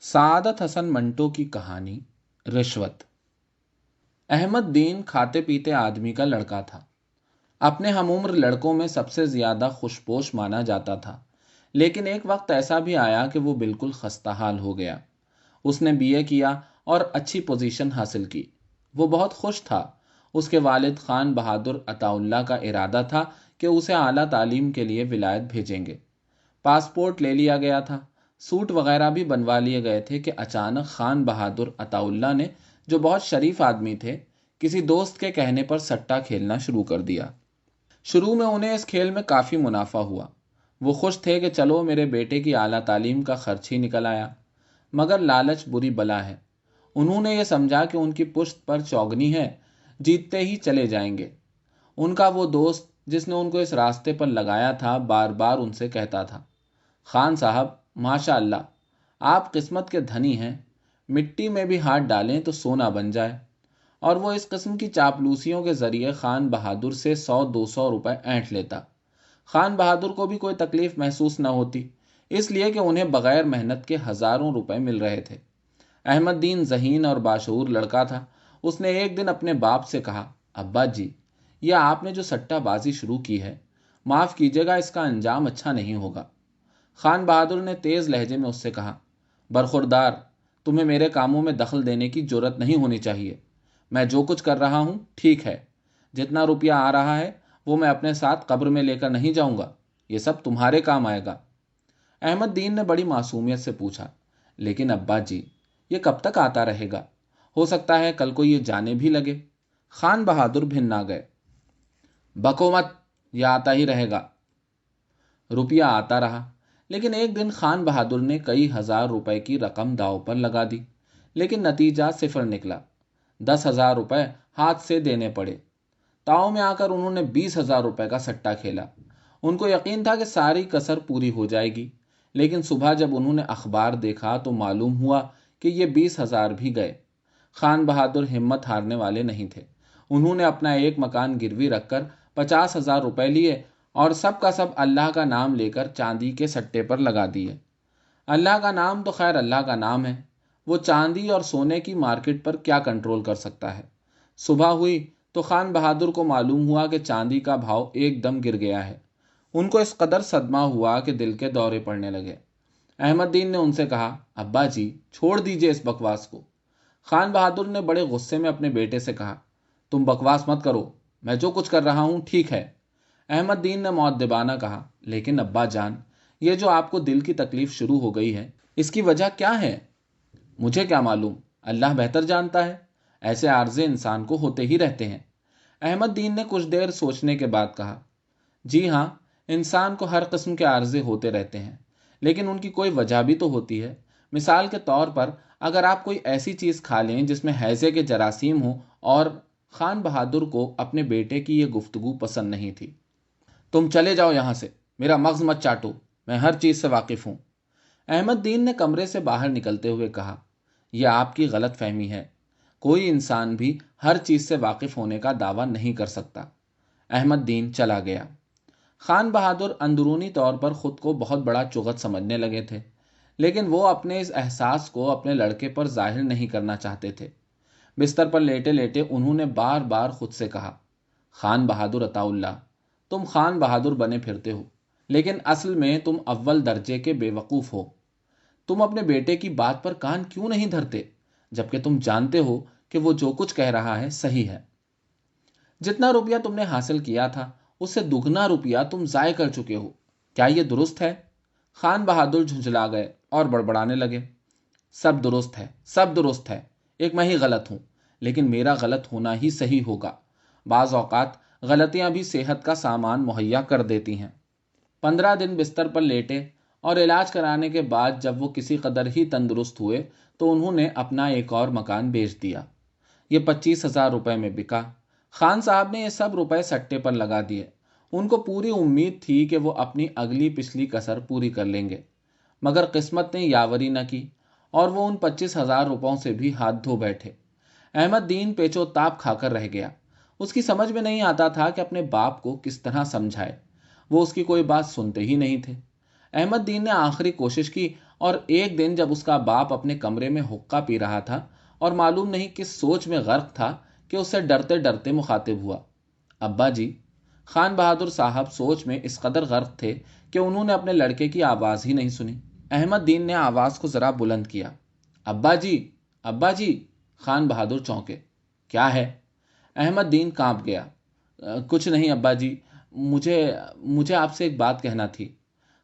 سعادت حسن منٹو کی کہانی رشوت۔ احمد دین کھاتے پیتے آدمی کا لڑکا تھا۔ اپنے ہم عمر لڑکوں میں سب سے زیادہ خوشپوش مانا جاتا تھا، لیکن ایک وقت ایسا بھی آیا کہ وہ بالکل خستہ حال ہو گیا۔ اس نے BA کیا اور اچھی پوزیشن حاصل کی۔ وہ بہت خوش تھا۔ اس کے والد خان بہادر عطا اللہ کا ارادہ تھا کہ اسے اعلیٰ تعلیم کے لیے ولایت بھیجیں گے۔ پاسپورٹ لے لیا گیا تھا، سوٹ وغیرہ بھی بنوا لیے گئے تھے کہ اچانک خان بہادر عطا اللہ نے، جو بہت شریف آدمی تھے، کسی دوست کے کہنے پر سٹا کھیلنا شروع کر دیا۔ شروع میں انہیں اس کھیل میں کافی منافع ہوا۔ وہ خوش تھے کہ چلو میرے بیٹے کی اعلیٰ تعلیم کا خرچ ہی نکل آیا، مگر لالچ بری بلا ہے۔ انہوں نے یہ سمجھا کہ ان کی پشت پر چوگنی ہے، جیتتے ہی چلے جائیں گے۔ ان کا وہ دوست جس نے ان کو اس راستے پر لگایا تھا بار بار ان سے کہتا تھا، خان صاحب ماشاء اللہ، آپ قسمت کے دھنی ہیں، مٹی میں بھی ہاتھ ڈالیں تو سونا بن جائے۔ اور وہ اس قسم کی چاپلوسیوں کے ذریعے خان بہادر سے 100-200 روپے اینٹھ لیتا۔ خان بہادر کو بھی کوئی تکلیف محسوس نہ ہوتی، اس لیے کہ انہیں بغیر محنت کے ہزاروں روپے مل رہے تھے۔ احمد دین ذہین اور باشعور لڑکا تھا۔ اس نے ایک دن اپنے باپ سے کہا، ابا جی، یہ آپ نے جو سٹہ بازی شروع کی ہے، معاف کیجیے گا، اس کا انجام اچھا نہیں ہوگا۔ خان بہادر نے تیز لہجے میں اس سے کہا، برخوردار، تمہیں میرے کاموں میں دخل دینے کی جرات نہیں ہونی چاہیے۔ میں جو کچھ کر رہا ہوں ٹھیک ہے۔ جتنا روپیہ آ رہا ہے وہ میں اپنے ساتھ قبر میں لے کر نہیں جاؤں گا، یہ سب تمہارے کام آئے گا۔ احمد دین نے بڑی معصومیت سے پوچھا، لیکن ابا جی، یہ کب تک آتا رہے گا؟ ہو سکتا ہے کل کو یہ جانے بھی لگے۔ خان بہادر بھن گئے، بکو مت، یہ آتا ہی رہے گا۔ روپیہ آتا رہا، لیکن ایک دن خان بہادر نے کئی ہزار روپے کی رقم داؤ پر لگا دی، لیکن نتیجہ صفر نکلا۔ 10,000 روپے ہاتھ سے دینے پڑے۔ تاؤ میں آ کر انہوں نے 20,000 روپے کا سٹا کھیلا۔ ان کو یقین تھا کہ ساری کسر پوری ہو جائے گی، لیکن صبح جب انہوں نے اخبار دیکھا تو معلوم ہوا کہ یہ 20,000 بھی گئے۔ خان بہادر ہمت ہارنے والے نہیں تھے۔ انہوں نے اپنا ایک مکان گروی رکھ کر 50,000 روپے لیے اور سب کا سب اللہ کا نام لے کر چاندی کے سٹے پر لگا دیے۔ اللہ کا نام تو خیر اللہ کا نام ہے، وہ چاندی اور سونے کی مارکیٹ پر کیا کنٹرول کر سکتا ہے۔ صبح ہوئی تو خان بہادر کو معلوم ہوا کہ چاندی کا بھاؤ ایک دم گر گیا ہے۔ ان کو اس قدر صدمہ ہوا کہ دل کے دورے پڑنے لگے۔ احمد دین نے ان سے کہا، ابا جی، چھوڑ دیجئے اس بکواس کو۔ خان بہادر نے بڑے غصے میں اپنے بیٹے سے کہا، تم بکواس مت کرو، میں جو کچھ کر رہا ہوں ٹھیک ہے۔ احمد دین نے مؤدبانہ کہا، لیکن ابا جان، یہ جو آپ کو دل کی تکلیف شروع ہو گئی ہے، اس کی وجہ کیا ہے؟ مجھے کیا معلوم، اللہ بہتر جانتا ہے، ایسے عارضے انسان کو ہوتے ہی رہتے ہیں۔ احمد دین نے کچھ دیر سوچنے کے بعد کہا، جی ہاں، انسان کو ہر قسم کے عارضے ہوتے رہتے ہیں، لیکن ان کی کوئی وجہ بھی تو ہوتی ہے۔ مثال کے طور پر اگر آپ کوئی ایسی چیز کھا لیں جس میں ہیضے کے جراثیم ہوں، اور خان بہادر کو اپنے بیٹے کی یہ گفتگو پسند نہیں تھی۔ تم چلے جاؤ یہاں سے، میرا مغز مت چاٹو، میں ہر چیز سے واقف ہوں۔ احمد دین نے کمرے سے باہر نکلتے ہوئے کہا، یہ آپ کی غلط فہمی ہے، کوئی انسان بھی ہر چیز سے واقف ہونے کا دعویٰ نہیں کر سکتا۔ احمد دین چلا گیا۔ خان بہادر اندرونی طور پر خود کو بہت بڑا چغت سمجھنے لگے تھے، لیکن وہ اپنے اس احساس کو اپنے لڑکے پر ظاہر نہیں کرنا چاہتے تھے۔ بستر پر لیٹے لیٹے انہوں نے بار بار خود سے کہا، خان بہادر عطا اللہ، تم خان بہادر بنے پھرتے ہو، لیکن اصل میں تم اول درجے کے بے وقوف ہو۔ تم اپنے بیٹے کی بات پر کان کیوں نہیں دھرتے، جبکہ تم جانتے ہو کہ وہ جو کچھ کہہ رہا ہے صحیح ہے۔ جتنا روپیہ تم نے حاصل کیا تھا اس سے دگنا روپیہ تم ضائع کر چکے ہو، کیا یہ درست ہے؟ خان بہادر جھنجھلا گئے اور بڑبڑانے لگے، سب درست ہے، سب درست ہے، ایک میں ہی غلط ہوں، لیکن میرا غلط ہونا ہی صحیح ہوگا۔ بعض اوقات غلطیاں بھی صحت کا سامان مہیا کر دیتی ہیں۔ 15 دن بستر پر لیٹے اور علاج کرانے کے بعد جب وہ کسی قدر ہی تندرست ہوئے تو انہوں نے اپنا ایک اور مکان بیچ دیا۔ یہ 25,000 روپے میں بکا۔ خان صاحب نے یہ سب روپے سٹے پر لگا دیے۔ ان کو پوری امید تھی کہ وہ اپنی اگلی پچھلی کسر پوری کر لیں گے، مگر قسمت نے یاوری نہ کی اور وہ ان 25,000 روپوں سے بھی ہاتھ دھو بیٹھے۔ احمد دین پیچو تاپ کھا کر رہ گیا۔ اس کی سمجھ میں نہیں آتا تھا کہ اپنے باپ کو کس طرح سمجھائے، وہ اس کی کوئی بات سنتے ہی نہیں تھے۔ احمد دین نے آخری کوشش کی اور ایک دن جب اس کا باپ اپنے کمرے میں حقہ پی رہا تھا اور معلوم نہیں کس سوچ میں غرق تھا کہ اسے ڈرتے ڈرتے مخاطب ہوا، ابا جی۔ خان بہادر صاحب سوچ میں اس قدر غرق تھے کہ انہوں نے اپنے لڑکے کی آواز ہی نہیں سنی۔ احمد دین نے آواز کو ذرا بلند کیا، ابا جی، ابا جی۔ خان بہادر چونکے۔ کیا ہے؟ احمد دین کانپ گیا۔ کچھ نہیں ابا جی، مجھے آپ سے ایک بات کہنا تھی۔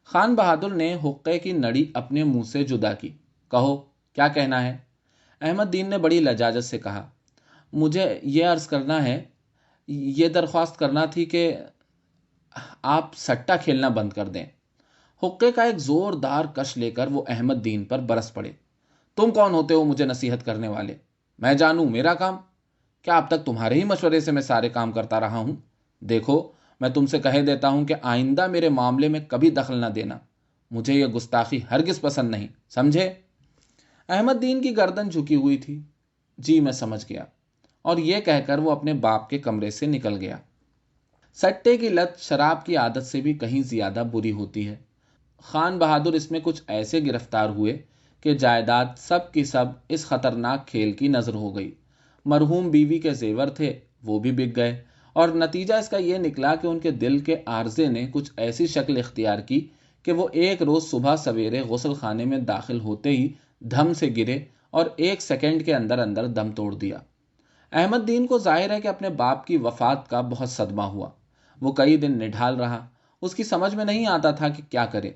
خان بہادر نے حقے کی نڑی اپنے منہ سے جدا کی۔ کہو، کیا کہنا ہے؟ احمد دین نے بڑی لجاجت سے کہا، مجھے یہ عرض کرنا ہے، یہ درخواست کرنا تھی کہ آپ سٹا کھیلنا بند کر دیں۔ حقے کا ایک زوردار کش لے کر وہ احمد دین پر برس پڑے۔ تم کون ہوتے ہو مجھے نصیحت کرنے والے؟ میں جانوں میرا کام؟ کیا اب تک تمہارے ہی مشورے سے میں سارے کام کرتا رہا ہوں؟ دیکھو، میں تم سے کہہ دیتا ہوں کہ آئندہ میرے معاملے میں کبھی دخل نہ دینا۔ مجھے یہ گستاخی ہرگز پسند نہیں، سمجھے؟ احمد دین کی گردن جھکی ہوئی تھی۔ جی میں سمجھ گیا، اور یہ کہہ کر وہ اپنے باپ کے کمرے سے نکل گیا۔ سٹے کی لت شراب کی عادت سے بھی کہیں زیادہ بری ہوتی ہے۔ خان بہادر اس میں کچھ ایسے گرفتار ہوئے کہ جائیداد سب کی سب اس خطرناک کھیل کی نظر ہو گئی۔ مرحوم بیوی کے زیور تھے، وہ بھی بک گئے، اور نتیجہ اس کا یہ نکلا کہ ان کے دل کے عارضے نے کچھ ایسی شکل اختیار کی کہ وہ ایک روز صبح سویرے غسل خانے میں داخل ہوتے ہی دھم سے گرے اور 1 سیکنڈ کے اندر اندر دم توڑ دیا۔ احمد دین کو ظاہر ہے کہ اپنے باپ کی وفات کا بہت صدمہ ہوا۔ وہ کئی دن نڈھال رہا۔ اس کی سمجھ میں نہیں آتا تھا کہ کیا کرے۔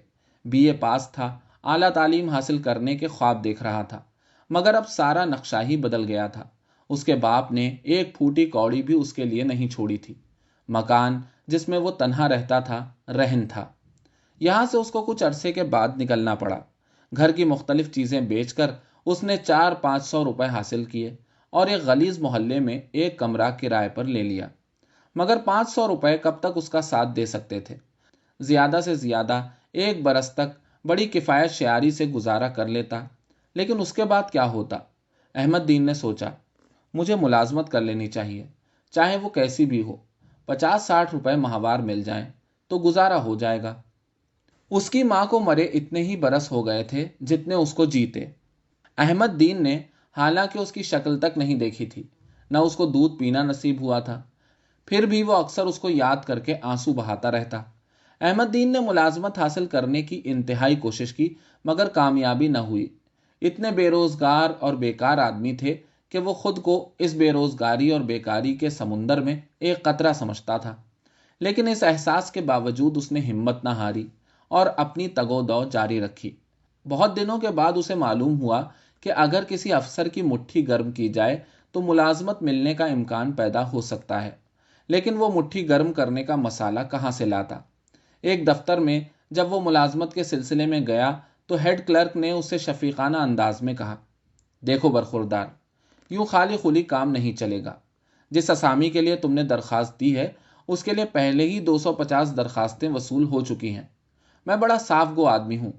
BA پاس تھا، اعلیٰ تعلیم حاصل کرنے کے خواب دیکھ رہا تھا، مگر اب سارا نقشہ ہی بدل گیا تھا۔ اس کے باپ نے ایک پھوٹی کوڑی بھی اس کے لیے نہیں چھوڑی تھی۔ مکان جس میں وہ تنہا رہتا تھا رہن تھا۔ یہاں سے اس کو کچھ عرصے کے بعد نکلنا پڑا۔ گھر کی مختلف چیزیں بیچ کر اس نے 400-500 روپے حاصل کیے اور ایک غلیظ محلے میں ایک کمرہ کرائے پر لے لیا۔ مگر 500 روپے کب تک اس کا ساتھ دے سکتے تھے؟ زیادہ سے زیادہ 1 برس تک بڑی کفایت شعاری سے گزارا کر لیتا، لیکن اس کے بعد کیا ہوتا؟ احمد دین نے سوچا، مجھے ملازمت کر لینی چاہیے، چاہے وہ کیسی بھی ہو۔ 50-60 روپے ماہوار مل جائیں تو گزارا ہو جائے گا۔ اس کی ماں کو مرے اتنے ہی برس ہو گئے تھے جتنے اس کو جیتے۔ احمد دین نے حالانکہ اس کی شکل تک نہیں دیکھی تھی، نہ اس کو دودھ پینا نصیب ہوا تھا، پھر بھی وہ اکثر اس کو یاد کر کے آنسو بہاتا رہتا۔ احمد دین نے ملازمت حاصل کرنے کی انتہائی کوشش کی، مگر کامیابی نہ ہوئی۔ اتنے بے روزگار اور بیکار آدمی تھے کہ وہ خود کو اس بے روزگاری اور بیکاری کے سمندر میں ایک قطرہ سمجھتا تھا۔ لیکن اس احساس کے باوجود اس نے ہمت نہ ہاری اور اپنی تگ و دو جاری رکھی۔ بہت دنوں کے بعد اسے معلوم ہوا کہ اگر کسی افسر کی مٹھی گرم کی جائے تو ملازمت ملنے کا امکان پیدا ہو سکتا ہے، لیکن وہ مٹھی گرم کرنے کا مسالہ کہاں سے لاتا؟ ایک دفتر میں جب وہ ملازمت کے سلسلے میں گیا تو ہیڈ کلرک نے اسے شفیقانہ انداز میں کہا، دیکھو برخوردار، یوں خالی خلی کام نہیں چلے گا۔ جس اسامی کے لیے تم نے درخواست دی ہے اس کے لیے پہلے ہی 250 درخواستیں وصول ہو چکی ہیں۔ میں بڑا صاف گو آدمی ہوں۔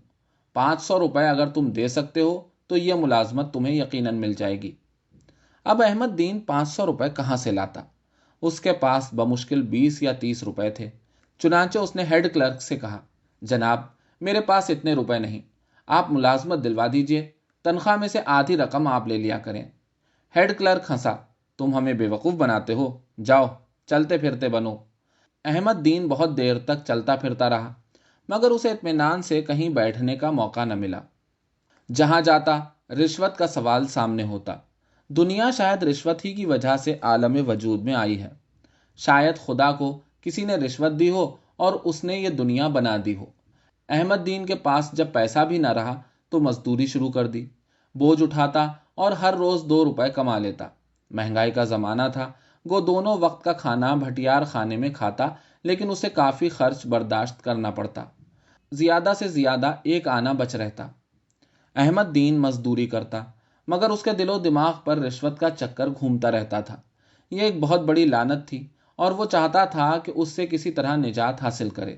500 روپے اگر تم دے سکتے ہو تو یہ ملازمت تمہیں یقیناً مل جائے گی۔ اب احمد دین 500 روپے کہاں سے لاتا؟ اس کے پاس بمشکل 20 یا 30 روپے تھے۔ چنانچہ اس نے ہیڈ کلرک سے کہا، جناب میرے پاس اتنے روپے نہیں، آپ ملازمت دلوا دیجئے، تنخواہ میں سے آدھی رقم آپ لے لیا کریں۔ ہیڈ کلرک ہنسا، تم ہمیں بیوقوف بناتے ہو، جاؤ چلتے پھرتے بنو۔ احمد دین بہت دیر تک چلتا پھرتا رہا، مگر اسے اطمینان سے کہیں بیٹھنے کا موقع نہ ملا۔ جہاں جاتا رشوت کا سوال سامنے ہوتا۔ دنیا شاید رشوت ہی کی وجہ سے عالم وجود میں آئی ہے۔ شاید خدا کو کسی نے رشوت دی ہو اور اس نے یہ دنیا بنا دی ہو۔ احمد دین کے پاس جب پیسہ بھی نہ رہا تو مزدوری شروع کر دی۔ بوجھ اٹھاتا اور ہر روز 2 روپے کما لیتا۔ مہنگائی کا زمانہ تھا، گو دونوں وقت کا کھانا بھٹیار خانے میں کھاتا، لیکن اسے کافی خرچ برداشت کرنا پڑتا۔ زیادہ سے زیادہ 1 آنا بچ رہتا۔ احمد دین مزدوری کرتا، مگر اس کے دل و دماغ پر رشوت کا چکر گھومتا رہتا تھا۔ یہ ایک بہت بڑی لعنت تھی اور وہ چاہتا تھا کہ اس سے کسی طرح نجات حاصل کرے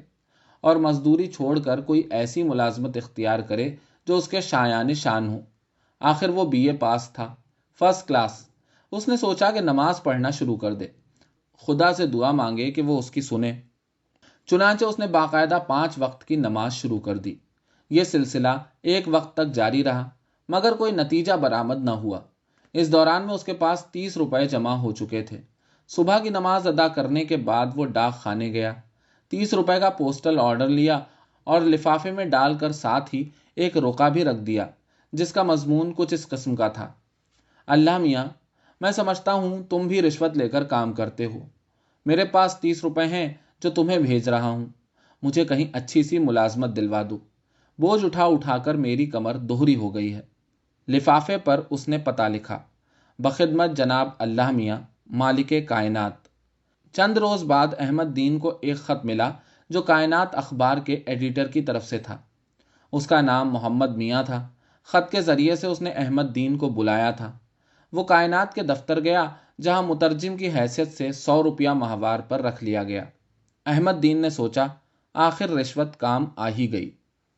اور مزدوری چھوڑ کر کوئی ایسی ملازمت اختیار کرے جو اس کے شایان شان ہو۔ آخر وہ BA پاس تھا، فرسٹ کلاس۔ اس نے سوچا کہ نماز پڑھنا شروع کر دے، خدا سے دعا مانگے کہ وہ اس کی سنے۔ چنانچہ اس نے باقاعدہ 5 وقت کی نماز شروع کر دی۔ یہ سلسلہ ایک وقت تک جاری رہا مگر کوئی نتیجہ برآمد نہ ہوا۔ اس دوران میں اس کے پاس 30 روپے جمع ہو چکے تھے۔ صبح کی نماز ادا کرنے کے بعد وہ ڈاک خانے گیا، 30 روپے کا پوسٹل آرڈر لیا اور لفافے میں ڈال کر ساتھ ہی ایک رقعہ بھی رکھ دیا جس کا مضمون کچھ اس قسم کا تھا: اللہ میاں، میں سمجھتا ہوں تم بھی رشوت لے کر کام کرتے ہو۔ میرے پاس 30 روپے ہیں جو تمہیں بھیج رہا ہوں، مجھے کہیں اچھی سی ملازمت دلوا دو۔ بوجھ اٹھا اٹھا کر میری کمر دوہری ہو گئی ہے۔ لفافے پر اس نے پتہ لکھا: بخدمت جناب اللہ میاں، مالک کائنات۔ چند روز بعد احمد دین کو ایک خط ملا جو کائنات اخبار کے ایڈیٹر کی طرف سے تھا۔ اس کا نام محمد میاں تھا۔ خط کے ذریعے سے اس نے احمد دین کو بلایا تھا۔ وہ کائنات کے دفتر گیا جہاں مترجم کی حیثیت سے 100 روپیہ ماہوار پر رکھ لیا گیا۔ احمد دین نے سوچا، آخر رشوت کام آ ہی گئی۔